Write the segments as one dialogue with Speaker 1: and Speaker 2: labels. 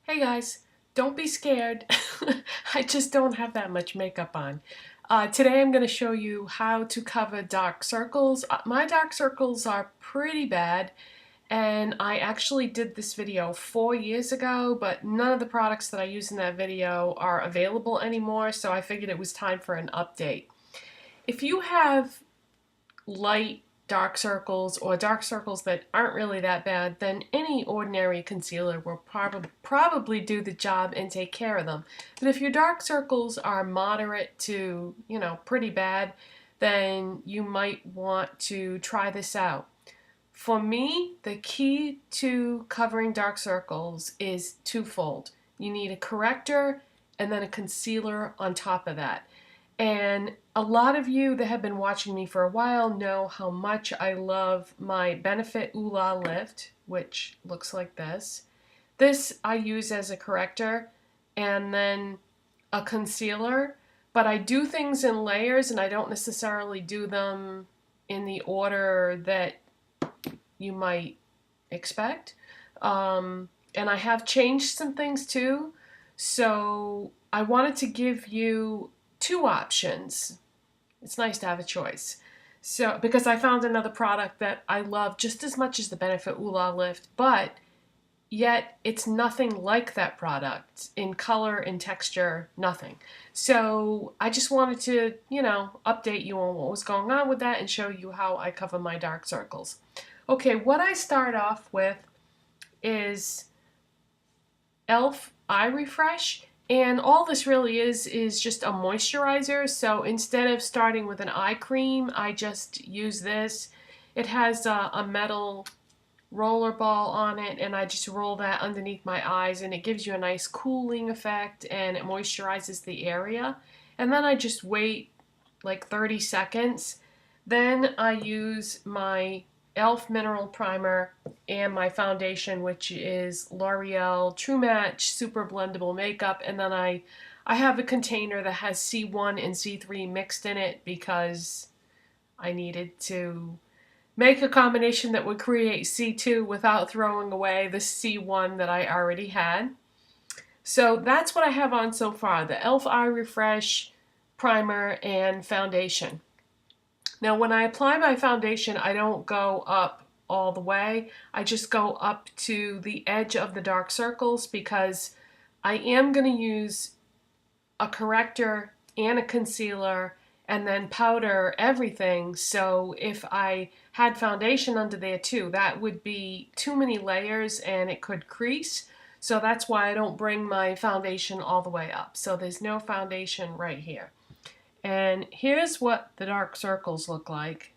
Speaker 1: Hey guys, don't be scared. I just don't have that much makeup on. Today I'm going to show you how to cover dark circles. My dark circles are pretty bad, and I actually did this video 4 years ago, but none of the products that I used in that video are available anymore, so I figured it was time for an update. If you have light dark circles or dark circles that aren't really that bad, then any ordinary concealer will probably do the job and take care of them. But if your dark circles are moderate to, pretty bad, then you might want to try this out. For me, the key to covering dark circles is twofold. You need a corrector and then a concealer on top of that. And a lot of you that have been watching me for a while know how much I love my Benefit Ooh La Lift, which looks like this. This I use as a corrector and then a concealer, but I do things in layers and I don't necessarily do them in the order that you might expect. And I have changed some things too, so I wanted to give you two options. It's nice to have a choice. So, because I found another product that I love just as much as the Benefit Ooh La Lift, but yet it's nothing like that product in color and texture, nothing. So I just wanted to, update you on what was going on with that and show you how I cover my dark circles. Okay, what I start off with is e.l.f. Eye Refresh. And all this really is just a moisturizer. So instead of starting with an eye cream, I just use this. It has a metal roller ball on it, and I just roll that underneath my eyes, and it gives you a nice cooling effect, and it moisturizes the area. And then I just wait like 30 seconds. Then I use my e.l.f. Mineral Primer and my foundation, which is L'Oreal True Match Super Blendable Makeup. And then I have a container that has C1 and C3 mixed in it because I needed to make a combination that would create C2 without throwing away the C1 that I already had. So that's what I have on so far, the e.l.f. Eye Refresh, Primer, and Foundation. Now when I apply my foundation, I don't go up all the way. I just go up to the edge of the dark circles because I am going to use a corrector and a concealer and then powder everything. So if I had foundation under there too, that would be too many layers and it could crease. So that's why I don't bring my foundation all the way up. So there's no foundation right here. And here's what the dark circles look like.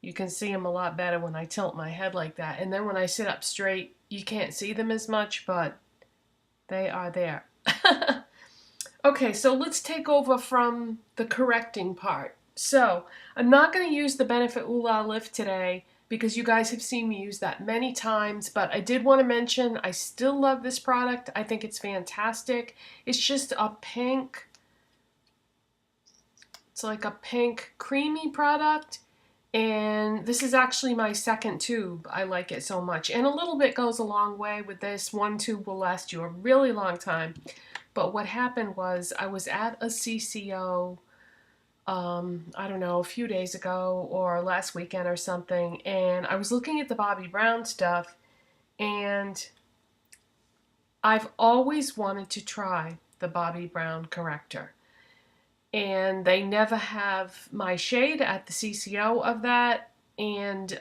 Speaker 1: You can see them a lot better when I tilt my head like that. And then when I sit up straight, you can't see them as much, but they are there. Okay, so let's take over from the correcting part. So I'm not going to use the Benefit Ooh La Lift today because you guys have seen me use that many times, but I did want to mention I still love this product. I think it's fantastic. It's just a pink, it's like a pink creamy product, and this is actually my second tube. I like it so much, and a little bit goes a long way with this. One tube will last you a really long time. But what happened was I was at a CCO, I don't know, a few days ago or last weekend or something, and I was looking at the Bobbi Brown stuff, and I've always wanted to try the Bobbi Brown corrector. And they never have my shade at the CCO of that, and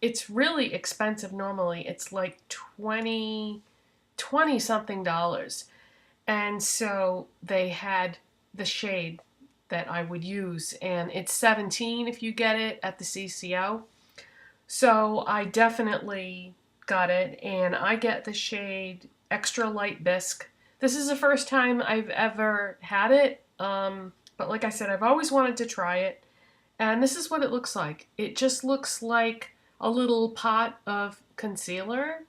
Speaker 1: it's really expensive normally. It's like 20 something dollars. And so they had the shade that I would use, and it's 17 if you get it at the CCO. So I definitely got it, and I get the shade Extra Light Bisque. This is the first time I've ever had it, but like I said, I've always wanted to try it, and this is what it looks like. It just looks like a little pot of concealer,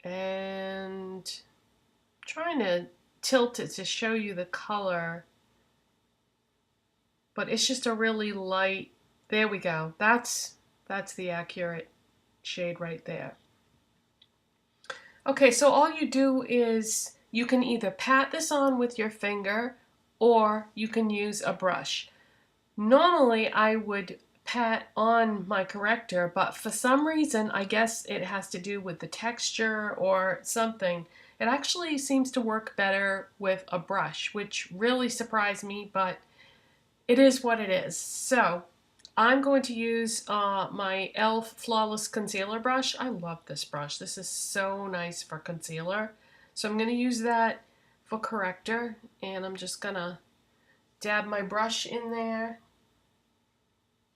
Speaker 1: and trying to tilt it to show you the color, but it's just a really light, there we go, that's the accurate shade right there. Okay, so all you do is you can either pat this on with your finger or you can use a brush. Normally I would pat on my corrector, but for some reason, I guess it has to do with the texture or something, it actually seems to work better with a brush, which really surprised me, but it is what it is. So I'm going to use my e.l.f. Flawless Concealer brush. I love this brush. This is so nice for concealer. So I'm going to use that for corrector, and I'm just going to dab my brush in there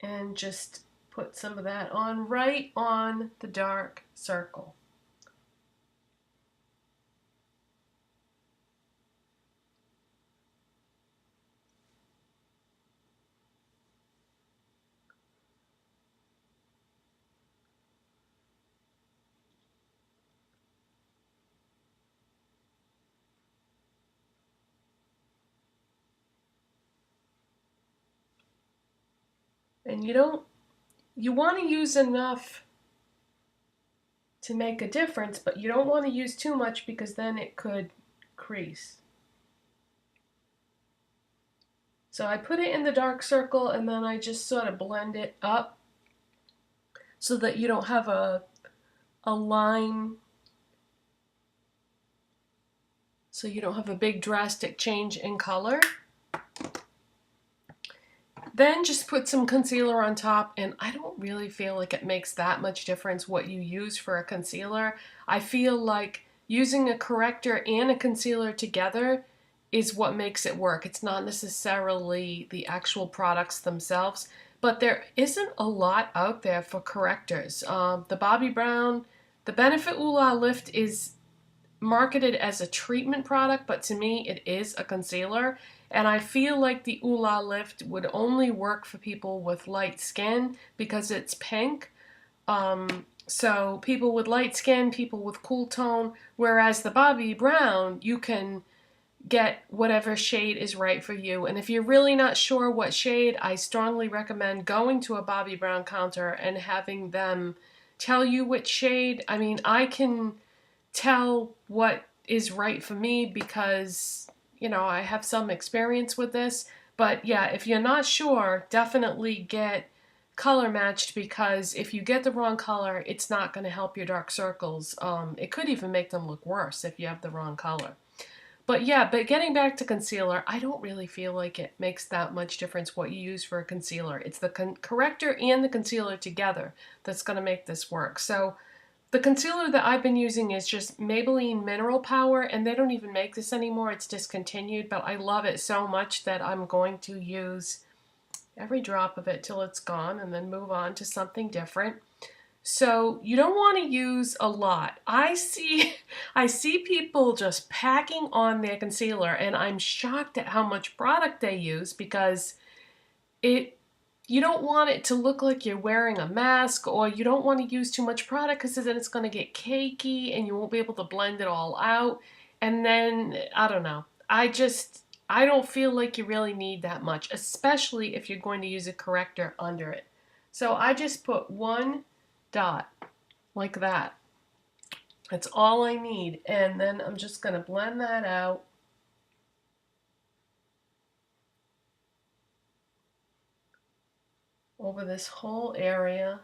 Speaker 1: and just put some of that on right on the dark circle. And you want to use enough to make a difference, but you don't want to use too much because then it could crease. So I put it in the dark circle and then I just sort of blend it up so that you don't have a line, so you don't have a big drastic change in color. Then just put some concealer on top, and I don't really feel like it makes that much difference what you use for a concealer. I feel like using a corrector and a concealer together is what makes it work. It's not necessarily the actual products themselves, but there isn't a lot out there for correctors. The Bobbi Brown, the Benefit Ooh La Lift is marketed as a treatment product, but to me it is a concealer. And I feel like the Ooh La Lift would only work for people with light skin because it's pink. So people with light skin, people with cool tone, whereas the Bobbi Brown, you can get whatever shade is right for you. And if you're really not sure what shade, I strongly recommend going to a Bobbi Brown counter and having them tell you which shade. I mean, I can tell what is right for me because, I have some experience with this. But yeah, if you're not sure, definitely get color matched, because if you get the wrong color, it's not going to help your dark circles. It could even make them look worse if you have the wrong color. But yeah, but getting back to concealer, I don't really feel like it makes that much difference what you use for a concealer. It's the corrector and the concealer together that's going to make this work. So the concealer that I've been using is just Maybelline Mineral Power, and they don't even make this anymore. It's discontinued, but I love it so much that I'm going to use every drop of it till it's gone and then move on to something different. So you don't want to use a lot. I see people just packing on their concealer, and I'm shocked at how much product they use because you don't want it to look like you're wearing a mask, or you don't want to use too much product because then it's going to get cakey and you won't be able to blend it all out. And then, I don't know. I don't feel like you really need that much, especially if you're going to use a corrector under it. So I just put one dot like that. That's all I need. And then I'm just going to blend that out. Over this whole area.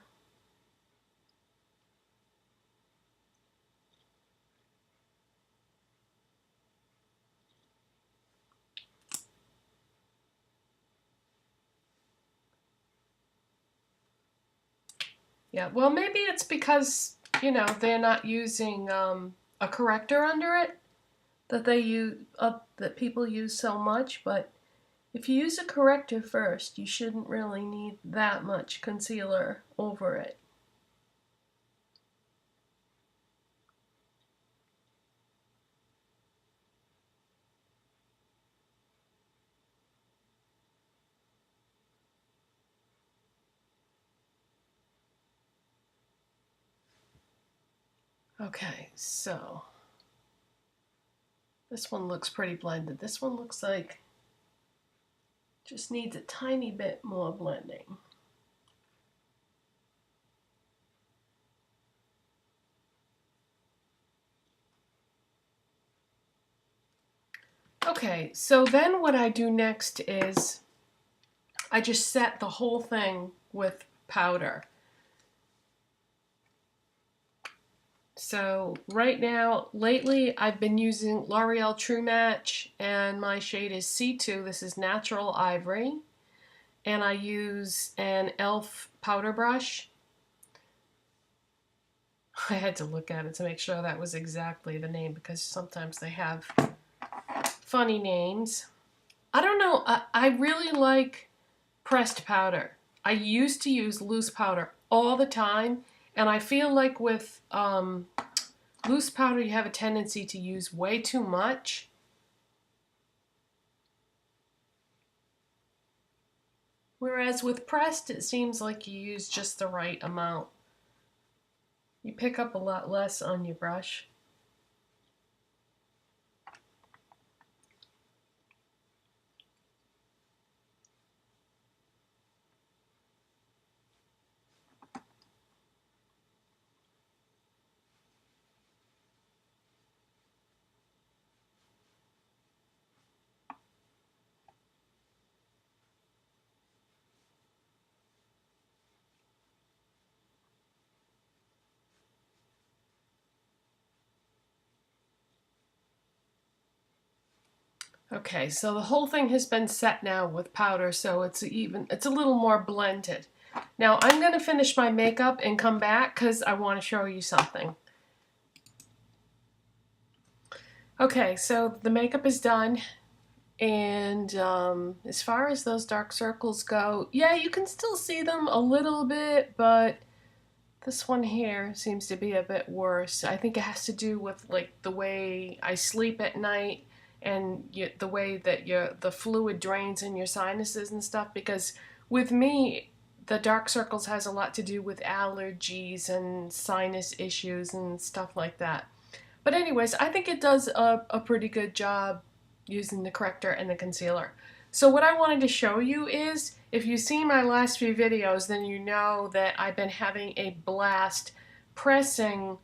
Speaker 1: Yeah, well, maybe it's because, they're not using a corrector under it that that people use so much, but if you use a corrector first, you shouldn't really need that much concealer over it. Okay, so this one looks pretty blended. This one looks like just needs a tiny bit more blending. Okay, so then what I do next is I just set the whole thing with powder. So right now, lately, I've been using L'Oreal True Match, and my shade is C2. This is Natural Ivory. And I use an e.l.f. powder brush. I had to look at it to make sure that was exactly the name because sometimes they have funny names. I don't know, I really like pressed powder. I used to use loose powder all the time, and I feel like with loose powder you have a tendency to use way too much. Whereas with pressed, it seems like you use just the right amount. You pick up a lot less on your brush. Okay, so the whole thing has been set now with powder, so it's a little more blended. Now I'm going to finish my makeup and come back because I want to show you something. Okay, so the makeup is done, and as far as those dark circles go, yeah, you can still see them a little bit, but this one here seems to be a bit worse. I think it has to do with like the way I sleep at night and the way that the fluid drains in your sinuses and stuff, because with me the dark circles has a lot to do with allergies and sinus issues and stuff like that. But anyways, I think it does a pretty good job using the corrector and the concealer. So what I wanted to show you is, if you've seen my last few videos, then you know that I've been having a blast pressing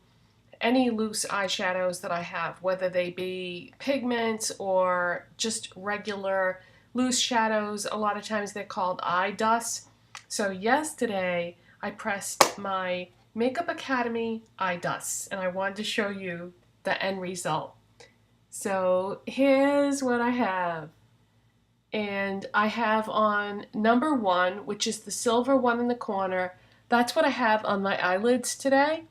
Speaker 1: any loose eyeshadows that I have, whether they be pigments or just regular loose shadows. A lot of times they're called eye dust. So yesterday I pressed my Makeup Academy eye dust, and I wanted to show you the end result. So here's what I have. And I have on number 1, which is the silver one in the corner. That's what I have on my eyelids today.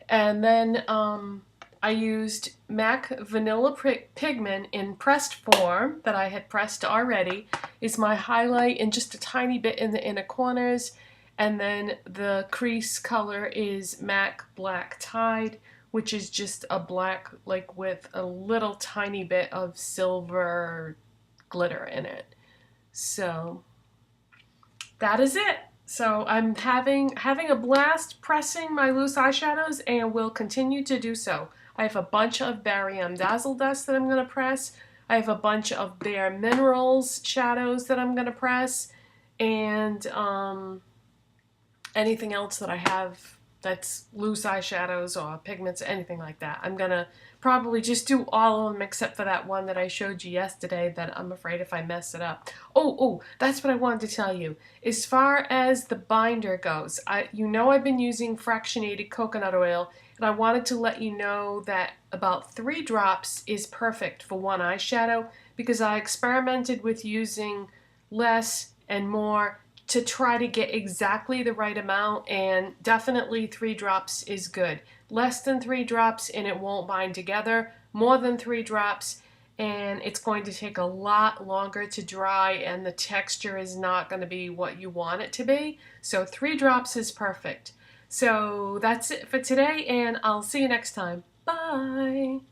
Speaker 1: And then I used MAC Vanilla Pigment in pressed form that I had pressed already. Is my highlight and just a tiny bit in the inner corners. And then the crease color is MAC Black Tide, which is just a black, like with a little tiny bit of silver glitter in it. So that is it. So I'm having a blast pressing my loose eyeshadows, and will continue to do so. I have a bunch of Barry Dazzle Dust that I'm going to press. I have a bunch of Bare Minerals shadows that I'm going to press, and anything else that I have that's loose eyeshadows or pigments, anything like that. I'm gonna probably just do all of them except for that one that I showed you yesterday that I'm afraid if I mess it up. Oh, that's what I wanted to tell you. As far as the binder goes, you know I've been using fractionated coconut oil, and I wanted to let you know that about 3 drops is perfect for one eyeshadow, because I experimented with using less and more to try to get exactly the right amount, and definitely 3 drops is good. Less than 3 drops and it won't bind together. More than 3 drops and it's going to take a lot longer to dry, and the texture is not going to be what you want it to be. So 3 drops is perfect. So that's it for today, and I'll see you next time. Bye!